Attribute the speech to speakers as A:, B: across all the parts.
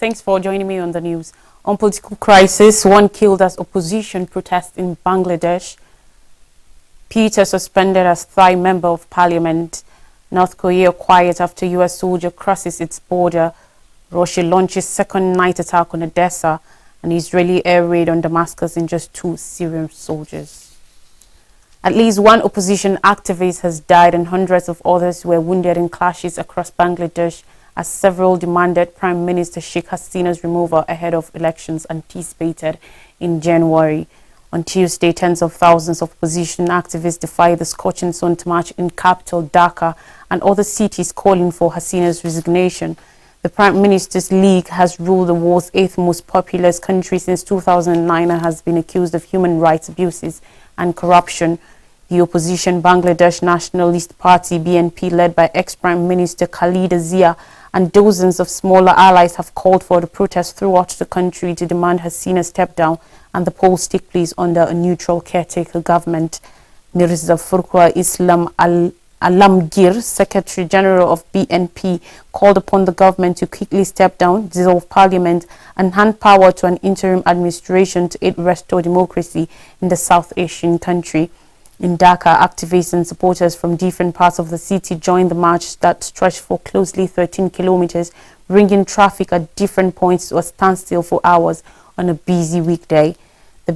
A: Thanks for joining me on the news. On political crisis, one killed as opposition protest in Bangladesh. Peter suspended as Thai member of parliament. North Korea quiet after U.S. soldier crosses its border. Russia launches second night attack on Odessa. An Israeli air raid on Damascus in just 2 Syrian soldiers. At least one opposition activist has died and hundreds of others were wounded in clashes across Bangladesh as several demanded Prime Minister Sheikh Hasina's removal ahead of elections anticipated in January. On Tuesday, tens of thousands of opposition activists defied the scorching sun to march in capital Dhaka and other cities calling for Hasina's resignation. The Prime Minister's League has ruled the world's 8th most populous country since 2009 and has been accused of human rights abuses and corruption. The opposition Bangladesh Nationalist Party BNP, led by ex-Prime Minister Khaleda Zia, and dozens of smaller allies have called for the protests throughout the country to demand Hasina step down and the polls take place under a neutral caretaker government. Mirza Fakhrul Islam Alamgir, Secretary General of BNP, called upon the government to quickly step down, dissolve parliament, and hand power to an interim administration to aid restore democracy in the South Asian country. In Dhaka, activists and supporters from different parts of the city joined the march that stretched for closely 13 kilometers, bringing traffic at different points to a standstill for hours on a busy weekday. The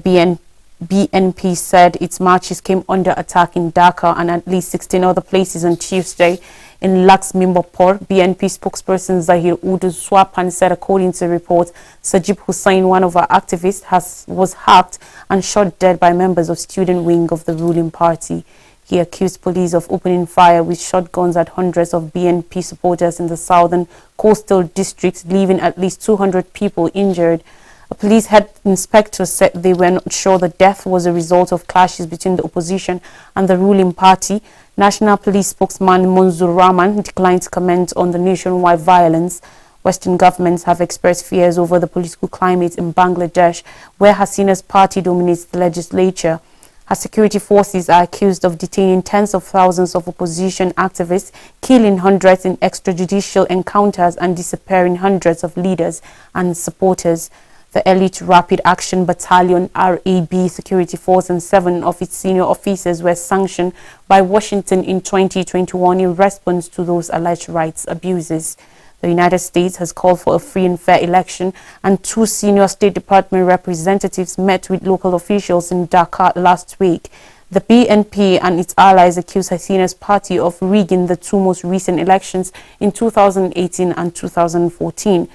A: BNP said its marches came under attack in Dhaka and at least 16 other places on Tuesday. In Laxmimbapur, BNP spokesperson Zahir Udu Swapan said, according to reports, Sajib Hussain, one of our activists, was hacked and shot dead by members of student wing of the ruling party. He accused police of opening fire with shotguns at hundreds of BNP supporters in the southern coastal district, leaving at least 200 people injured. A police head inspector said they were not sure the death was a result of clashes between the opposition and the ruling party. National Police spokesman Munzur Rahman declined to comment on the nationwide violence. Western governments have expressed fears over the political climate in Bangladesh, where Hasina's party dominates the legislature. Her security forces are accused of detaining tens of thousands of opposition activists, killing hundreds in extrajudicial encounters, and disappearing hundreds of leaders and supporters. The Elite Rapid Action Battalion RAB security force and 7 of its senior officers were sanctioned by Washington in 2021 in response to those alleged rights abuses. The United States has called for a free and fair election, and 2 senior State Department representatives met with local officials in Dhaka last week. The BNP and its allies accused Hasina's party of rigging the 2 most recent elections in 2018 and 2014.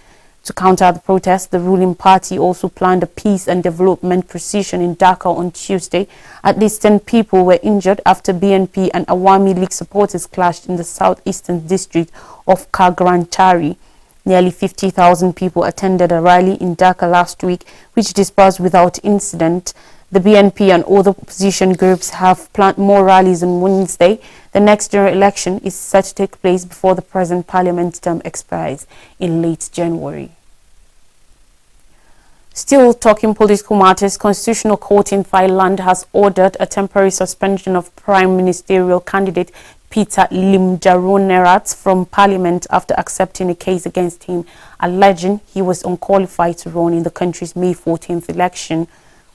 A: To counter the protests, the ruling party also planned a peace and development procession in Dhaka on Tuesday. At least 10 people were injured after BNP and Awami League supporters clashed in the southeastern district of Kagrantari. Nearly 50,000 people attended a rally in Dhaka last week, which dispersed without incident. The BNP and other opposition groups have planned more rallies on Wednesday. The next general election is set to take place before the present parliament term expires in late January. Still talking political matters, Constitutional Court in Thailand has ordered a temporary suspension of Prime Ministerial candidate Peter Limjaroenrat from Parliament after accepting a case against him, alleging he was unqualified to run in the country's May 14th election.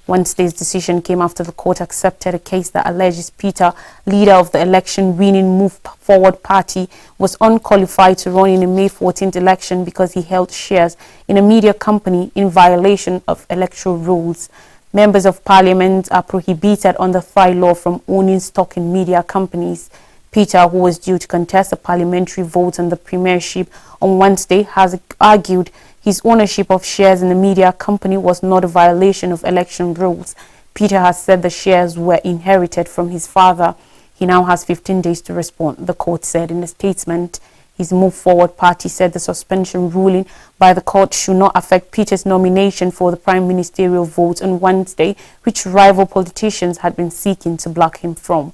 A: Wednesday's decision came after the court accepted a case that alleges Peter, leader of the election-winning Move Forward party, was unqualified to run in the May 14th election because he held shares in a media company in violation of electoral rules. Members of parliament are prohibited under Thai law from owning stock in media companies. Peter, who was due to contest a parliamentary vote on the premiership on Wednesday, has argued his ownership of shares in the media company was not a violation of election rules. Peter has said the shares were inherited from his father. He now has 15 days to respond, the court said in a statement. His Move Forward party said the suspension ruling by the court should not affect Peter's nomination for the prime ministerial vote on Wednesday, which rival politicians had been seeking to block him from.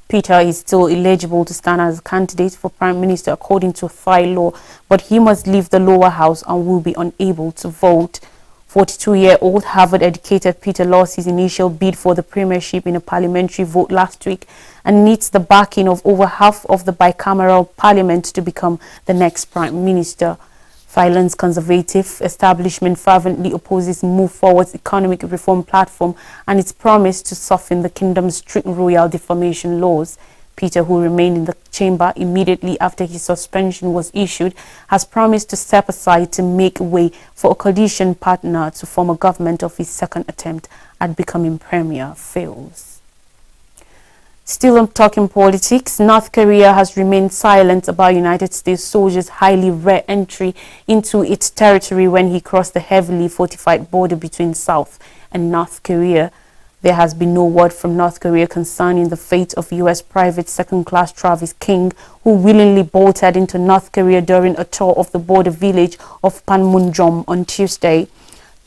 A: Peter is still eligible to stand as a candidate for Prime Minister according to Thai law, but he must leave the lower house and will be unable to vote. 42-year-old Harvard-educated Peter lost his initial bid for the premiership in a parliamentary vote last week and needs the backing of over half of the bicameral parliament to become the next Prime Minister. Thailand's conservative establishment fervently opposes Move Forward's economic reform platform and its promise to soften the kingdom's strict royal defamation laws. Peter, who remained in the chamber immediately after his suspension was issued, has promised to step aside to make way for a coalition partner to form a government if his second attempt at becoming premier fails. Still on talking politics, North Korea has remained silent about United States soldiers' highly rare entry into its territory when he crossed the heavily fortified border between South and North Korea. There has been no word from North Korea concerning the fate of U.S. private second-class Travis King, who willingly bolted into North Korea during a tour of the border village of Panmunjom on Tuesday.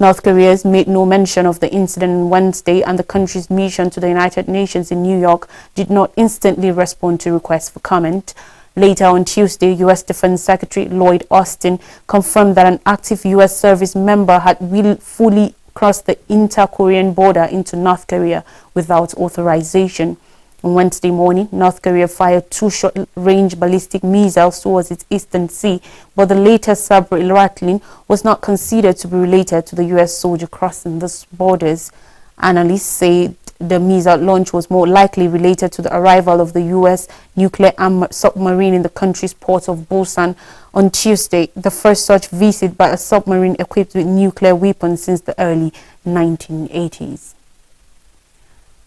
A: North Korea has made no mention of the incident on Wednesday, and the country's mission to the United Nations in New York did not instantly respond to requests for comment. Later on Tuesday, U.S. Defense Secretary Lloyd Austin confirmed that an active U.S. service member had fully crossed the inter-Korean border into North Korea without authorization. On Wednesday morning, North Korea fired 2 short-range ballistic missiles towards its eastern sea, but the latest saber rattling was not considered to be related to the U.S. soldier crossing the borders. Analysts say the missile launch was more likely related to the arrival of the U.S. nuclear armored submarine in the country's port of Busan on Tuesday, the first such visit by a submarine equipped with nuclear weapons since the early 1980s.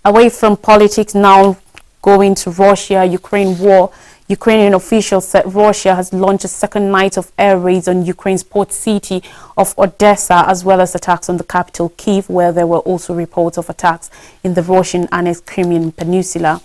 A: Away from politics, now going to Russia-Ukraine war. Ukrainian officials said Russia has launched a second night of air raids on Ukraine's port city of Odessa, as well as attacks on the capital Kyiv, where there were also reports of attacks in the Russian-annexed Crimean Peninsula.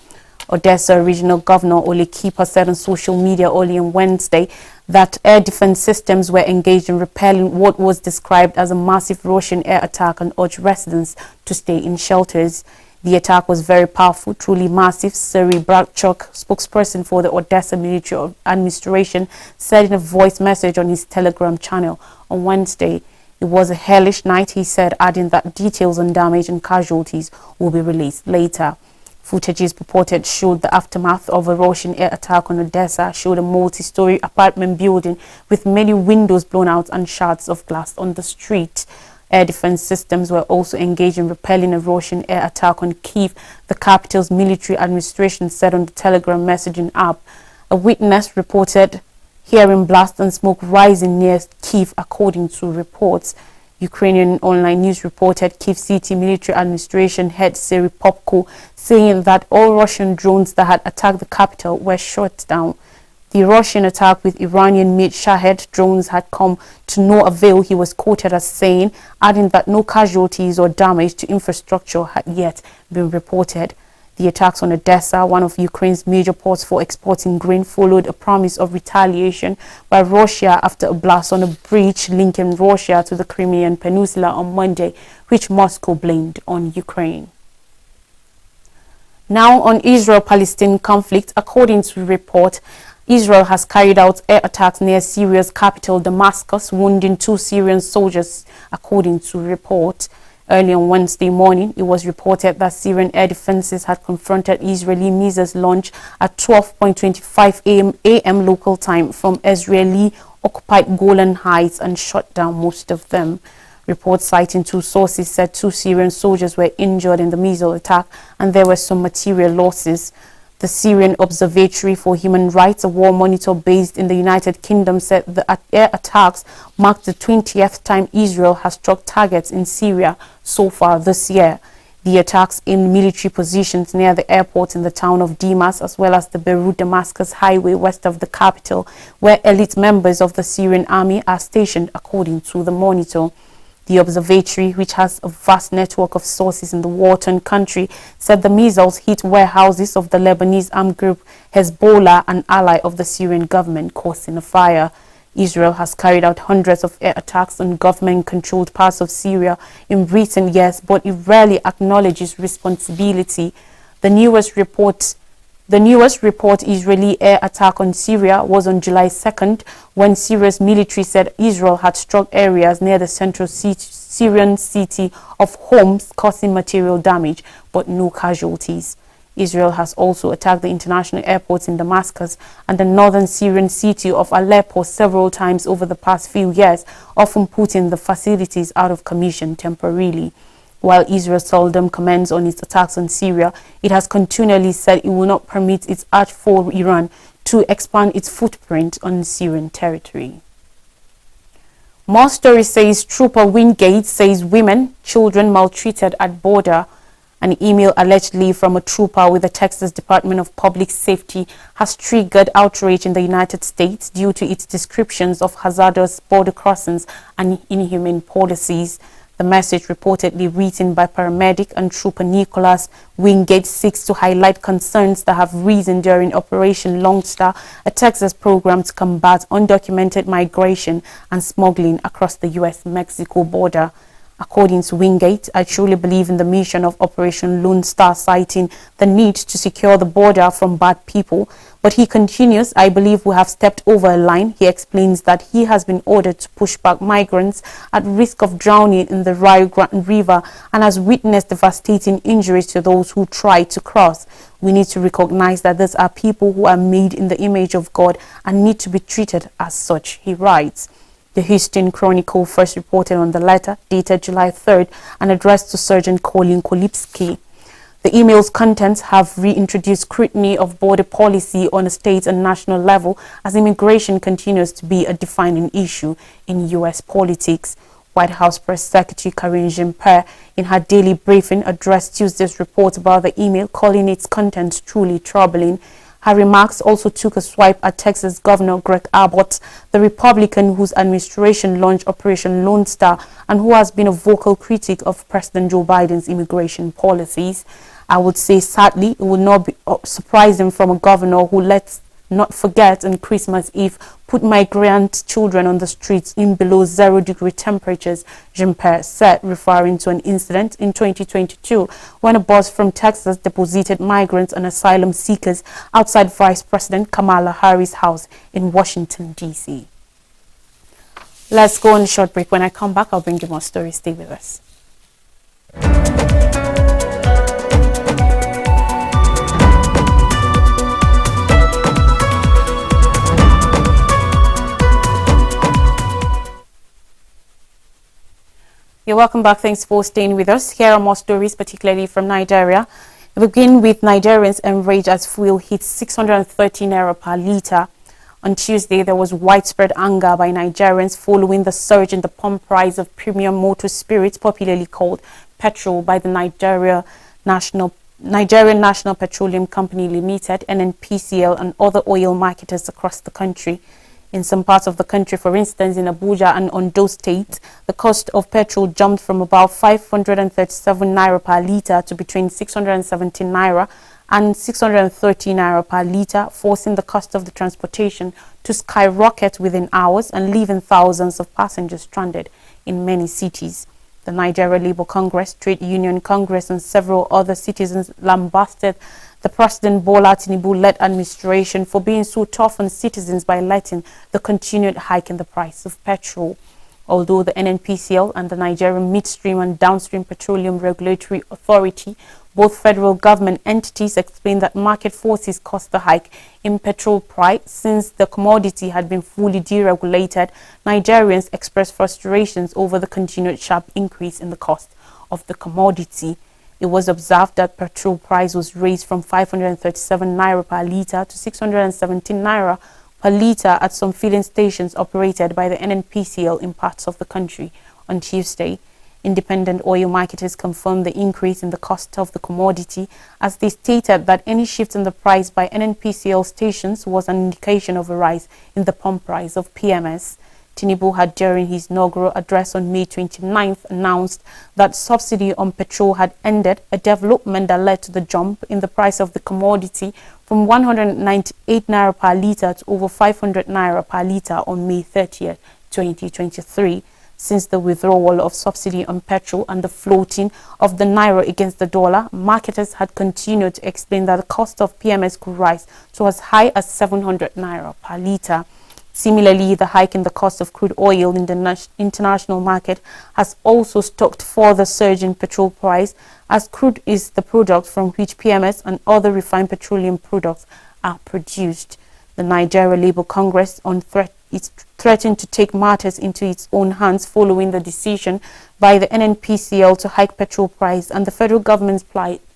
A: Odessa Regional Governor Oleg Kipa said on social media early on Wednesday that air defense systems were engaged in repelling what was described as a massive Russian air attack and urged residents to stay in shelters. The attack was very powerful, truly massive, Serhiy Bratchuk, spokesperson for the Odessa military administration, said in a voice message on his Telegram channel on Wednesday. It was a hellish night, he said, adding that details on damage and casualties will be released later. Footages purported showed the aftermath of a Russian air attack on Odessa, showed a multi-story apartment building with many windows blown out and shards of glass on the street. Air defense systems were also engaged in repelling a Russian air attack on Kyiv, the capital's military administration said on the Telegram messaging app. A witness reported hearing blast and smoke rising near Kyiv, according to reports. Ukrainian online news reported Kyiv City military administration head Serhiy Popko saying that all Russian drones that had attacked the capital were shot down. The Russian attack with Iranian-made Shahed drones had come to no avail, he was quoted as saying, adding that no casualties or damage to infrastructure had yet been reported. The attacks on Odessa, one of Ukraine's major ports for exporting grain, followed a promise of retaliation by Russia after a blast on a bridge linking Russia to the Crimean Peninsula on Monday, which Moscow blamed on Ukraine. Now on Israel-Palestine conflict, according to report, Israel has carried out air attacks near Syria's capital, Damascus, wounding 2 Syrian soldiers, according to report. Early on Wednesday morning, it was reported that Syrian air defenses had confronted Israeli missiles launched at 12:25 a.m. local time from Israeli-occupied Golan Heights and shot down most of them. Reports citing 2 sources said 2 Syrian soldiers were injured in the missile attack and there were some material losses. The Syrian Observatory for Human Rights, a war monitor based in the United Kingdom, said the air attacks marked the 20th time Israel has struck targets in Syria so far this year. The attacks aimed military positions near the airport in the town of Damas, as well as the Beirut-Damascus highway west of the capital, where elite members of the Syrian army are stationed, according to the monitor. The observatory, which has a vast network of sources in the war-torn country, said the missiles hit warehouses of the Lebanese armed group Hezbollah, an ally of the Syrian government, causing a fire. Israel has carried out hundreds of air attacks on government-controlled parts of Syria in recent years, but it rarely acknowledges responsibility. The newest report Israeli air attack on Syria was on July 2nd, when Syria's military said Israel had struck areas near the central Syrian city of Homs, causing material damage, but no casualties. Israel has also attacked the international airports in Damascus and the northern Syrian city of Aleppo several times over the past few years, often putting the facilities out of commission temporarily. While Israel seldom comments on its attacks on Syria, it has continually said it will not permit its arch-foe Iran to expand its footprint on Syrian territory. More Story says Trooper Wingate says women, children maltreated at border. An email allegedly from a trooper with the Texas Department of Public Safety has triggered outrage in the United States due to its descriptions of hazardous border crossings and inhumane policies. The message, reportedly written by paramedic and trooper Nicholas Wingate, seeks to highlight concerns that have risen during Operation Lone Star, a Texas program to combat undocumented migration and smuggling across the U.S.-Mexico border. According to Wingate, I truly believe in the mission of Operation Lone Star, citing the need to secure the border from bad people. But he continues, I believe we have stepped over a line. He explains that he has been ordered to push back migrants at risk of drowning in the Rio Grande River and has witnessed devastating injuries to those who try to cross. We need to recognize that these are people who are made in the image of God and need to be treated as such, he writes. The Houston Chronicle first reported on the letter, dated July 3rd, and addressed to Sergeant Colin Kolipsky. The email's contents have reintroduced scrutiny of border policy on a state and national level as immigration continues to be a defining issue in U.S. politics. White House Press Secretary Karine Jean-Pierre, in her daily briefing, addressed Tuesday's report about the email, calling its contents truly troubling. Her remarks also took a swipe at Texas Governor Greg Abbott, the Republican whose administration launched Operation Lone Star and who has been a vocal critic of President Joe Biden's immigration policies. I would say, sadly, it would not be surprising from a governor who, let's not forget, on Christmas Eve, put migrant children on the streets in below 0-degree temperatures, Jean-Pierre said, referring to an incident in 2022 when a bus from Texas deposited migrants and asylum seekers outside Vice President Kamala Harris' house in Washington, D.C. Let's go on a short break. When I come back, I'll bring you more stories. Stay with us. You're welcome back. Thanks for staying with us. Here are more stories, particularly from Nigeria. We begin with Nigerians enraged as fuel hits 630 naira per litre. On Tuesday, there was widespread anger by Nigerians following the surge in the pump price of premium motor spirits, popularly called petrol, by the Nigerian National Petroleum Company Limited, NNPCL, and other oil marketers across the country. In some parts of the country, for instance, in Abuja and Ondo State, the cost of petrol jumped from about 537 naira per litre to between 617 naira and 630 naira per litre, forcing the cost of the transportation to skyrocket within hours and leaving thousands of passengers stranded in many cities. The Nigeria Labour Congress, Trade Union Congress, and several other citizens lambasted the President Bola Tinubu-led administration for being so tough on citizens by letting the continued hike in the price of petrol. Although the NNPCL and the Nigerian Midstream and Downstream Petroleum Regulatory Authority, both federal government entities, explained that market forces caused the hike in petrol price since the commodity had been fully deregulated, Nigerians expressed frustrations over the continued sharp increase in the cost of the commodity. It was observed that petrol price was raised from 537 naira per litre to 617 naira per litre at some filling stations operated by the NNPCL in parts of the country on Tuesday. Independent oil marketers confirmed the increase in the cost of the commodity, as they stated that any shift in the price by NNPCL stations was an indication of a rise in the pump price of PMS. Tinubu had, during his inaugural address on May 29th, announced that subsidy on petrol had ended, a development that led to the jump in the price of the commodity from 198 naira per litre to over 500 naira per litre on May 30th, 2023. Since the withdrawal of subsidy on petrol and the floating of the naira against the dollar, marketers had continued to explain that the cost of PMS could rise to as high as 700 naira per litre. Similarly, the hike in the cost of crude oil in the international market has also stoked further surge in petrol price, as crude is the product from which PMS and other refined petroleum products are produced. The Nigeria Labour Congress is threatened to take matters into its own hands following the decision by the NNPCL to hike petrol price and the federal government's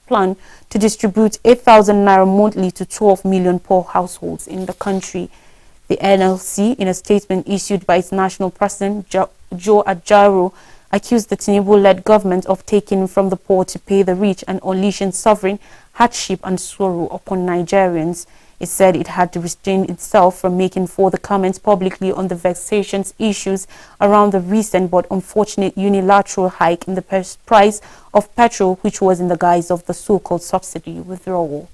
A: plan to distribute 8,000 naira monthly to 12 million poor households in the country. The NLC, in a statement issued by its national president, Joe Ajaero, accused the Tinubu-led government of taking from the poor to pay the rich and unleashing suffering, hardship and sorrow upon Nigerians. It said it had to restrain itself from making further comments publicly on the vexatious issues around the recent but unfortunate unilateral hike in the price of petrol, which was in the guise of the so-called subsidy withdrawal.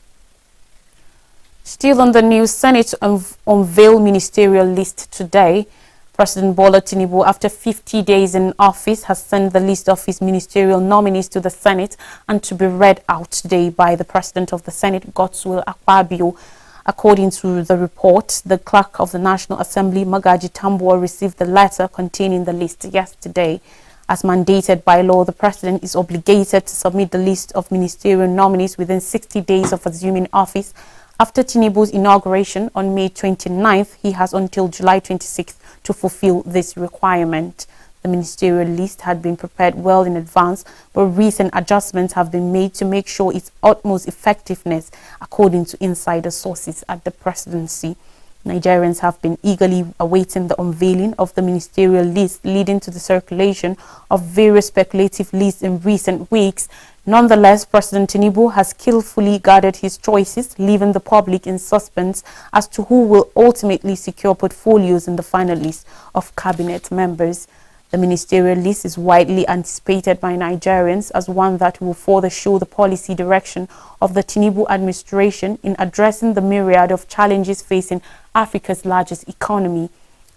A: Still on the news, Senate unveiled ministerial list today. President Bola Tinubu, after 50 days in office, has sent the list of his ministerial nominees to the Senate and to be read out today by the President of the Senate, Godswill Akpabio. According to the report, the Clerk of the National Assembly, Magaji Tambuwal, received the letter containing the list yesterday. As mandated by law, the President is obligated to submit the list of ministerial nominees within 60 days of assuming office. After Tinubu's inauguration on May 29th, he has until July 26th to fulfill this requirement. The ministerial list had been prepared well in advance, but recent adjustments have been made to make sure its utmost effectiveness, according to insider sources at the presidency. Nigerians have been eagerly awaiting the unveiling of the ministerial list, leading to the circulation of various speculative lists in recent weeks. Nonetheless, President Tinubu has skillfully guarded his choices, leaving the public in suspense as to who will ultimately secure portfolios in the final list of cabinet members. The ministerial list is widely anticipated by Nigerians as one that will further show the policy direction of the Tinubu administration in addressing the myriad of challenges facing Africa's largest economy.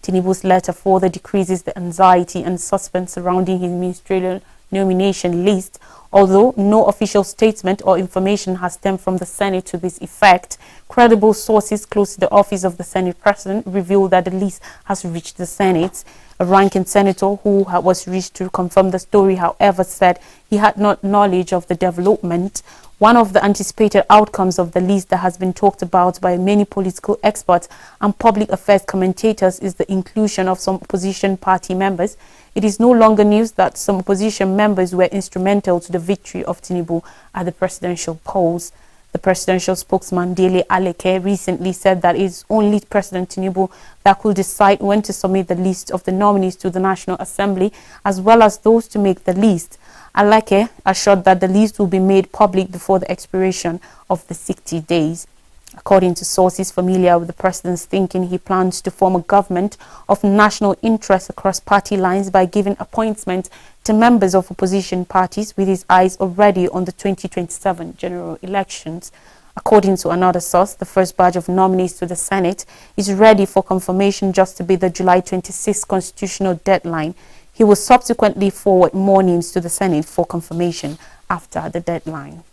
A: Tinubu's letter further decreases the anxiety and suspense surrounding his ministerial nomination list. Although no official statement or information has stemmed from the Senate to this effect, credible sources close to the office of the Senate President revealed that the list has reached the Senate. A ranking senator who was reached to confirm the story, however, said he had not knowledge of the development. One of the anticipated outcomes of the list that has been talked about by many political experts and public affairs commentators is the inclusion of some opposition party members. It is no longer news that some opposition members were instrumental to the victory of Tinubu at the presidential polls. The presidential spokesman, Dele Aleke, recently said that it is only President Tinubu that could decide when to submit the list of the nominees to the National Assembly, as well as those to make the list. Aleke assured that the list will be made public before the expiration of the 60 days. According to sources familiar with the president's thinking, he plans to form a government of national interest across party lines by giving appointments to members of opposition parties, with his eyes already on the 2027 general elections. According to another source, the first batch of nominees to the Senate is ready for confirmation just to be the July 26th constitutional deadline. He will subsequently forward more names to the Senate for confirmation after the deadline.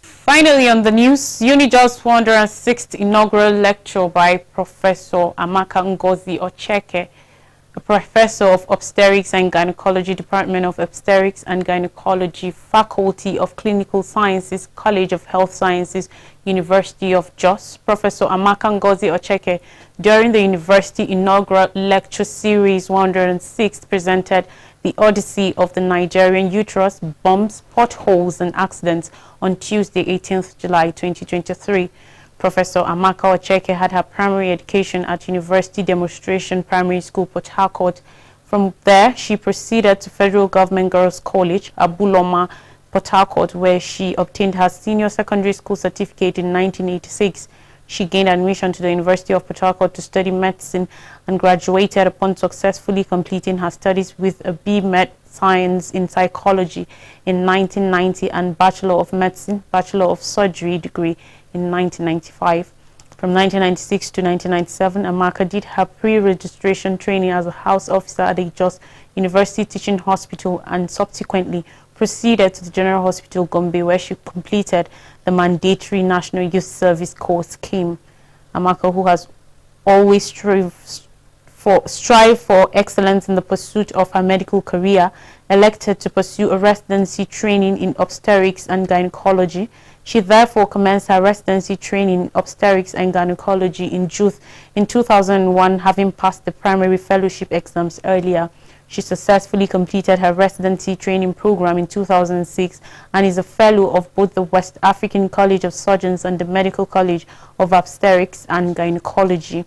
A: Finally on the news, UNIJOS 106th inaugural lecture by Professor Amaka Ngozi Ocheke, a professor of Obstetrics and Gynecology, Department of Obstetrics and Gynecology, Faculty of Clinical Sciences, College of Health Sciences, University of Jos. Professor Amaka Ngozi Ocheke, during the university inaugural lecture series 106, presented The Odyssey of the Nigerian Uterus, Bombs, Potholes and Accidents on Tuesday, 18th July 2023. Professor Amaka Ocheke had her primary education at University Demonstration Primary School, Port Harcourt. From there, she proceeded to Federal Government Girls College, Abuloma, Port Harcourt, where she obtained her senior secondary school certificate in 1986. She gained admission to the University of Port Harcourt to study medicine and graduated upon successfully completing her studies with a B.Med Science in Psychology in 1990 and Bachelor of Medicine, Bachelor of Surgery degree in 1995. From 1996 to 1997, Amaka did her pre-registration training as a house officer at the Jos University Teaching Hospital and subsequently proceeded to the General Hospital Gombe, where she completed the mandatory National Youth Service Corps scheme. Amaka, who has always strive for excellence in the pursuit of her medical career, elected to pursue a residency training in obstetrics and gynecology. She therefore commenced her residency training in obstetrics and gynecology in 2001, having passed the primary fellowship exams earlier. She successfully completed her residency training program in 2006 and is a fellow of both the West African College of Surgeons and the Medical College of Obstetrics and Gynecology.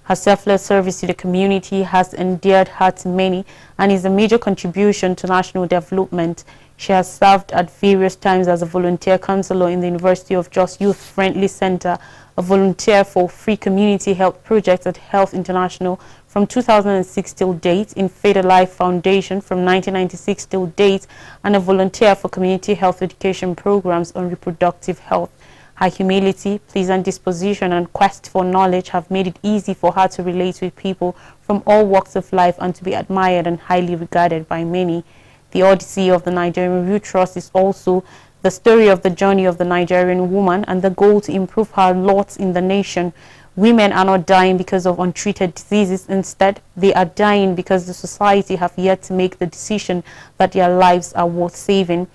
A: Her selfless service to the community has endeared her to many and is a major contribution to national development. She has served at various times as a volunteer counselor in the University of Jos Youth Friendly Center, a volunteer for free community health projects at Health International from 2006 till date, in Faith Alive Foundation from 1996 till date, and a volunteer for community health education programs on reproductive health. Her humility, pleasant disposition, and quest for knowledge have made it easy for her to relate with people from all walks of life and to be admired and highly regarded by many. The Odyssey of the Nigerian Youth Trust is also the story of the journey of the Nigerian woman and the goal to improve her lot in the nation. Women are not dying because of untreated diseases. Instead, they are dying because the society have yet to make the decision that their lives are worth saving.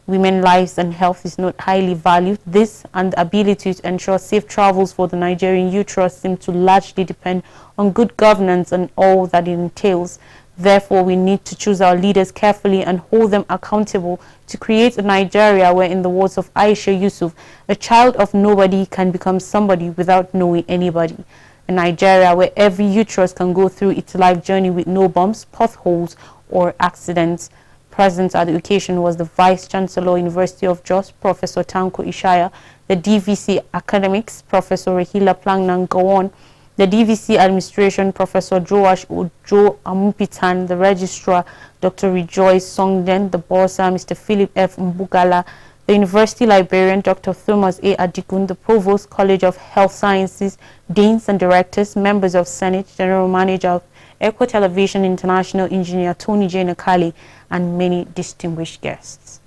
A: Women's lives and health is not highly valued. This and the ability to ensure safe travels for the Nigerian Youth Trust seem to largely depend on good governance and all that it entails. Therefore, we need to choose our leaders carefully and hold them accountable to create a Nigeria where, in the words of Aisha Yusuf, a child of nobody can become somebody without knowing anybody. A Nigeria where every youth trust can go through its life journey with no bumps, potholes, or accidents. Present at the occasion was the Vice Chancellor, University of Jos, Professor Tanko Ishaya, the DVC Academics, Professor Rahila Plangnan Gawon, the DVC Administration, Professor Joash Ojo Amupitan, the Registrar, Dr. Rejoice Songden, the Bossa, Mr. Philip F. Mbugala, the University Librarian, Dr. Thomas A. Adigun, the Provost, College of Health Sciences, Deans and Directors, members of Senate, General Manager of Echo Television International, Engineer Tony J. Nakali, and many distinguished guests.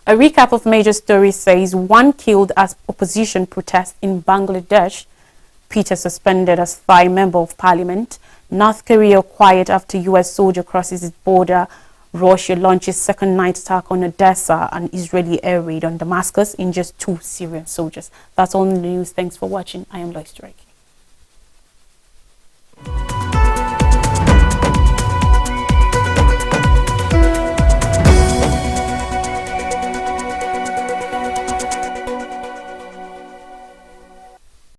A: A recap of major stories says: 1 killed as opposition protest in Bangladesh. Peter suspended as Thai member of parliament. North Korea quiet after U.S. soldier crosses its border. Russia launches second night attack on Odessa, and Israeli air raid on Damascus, injures 2 Syrian soldiers. That's all in the news. Thanks for watching. I am Lois Drake.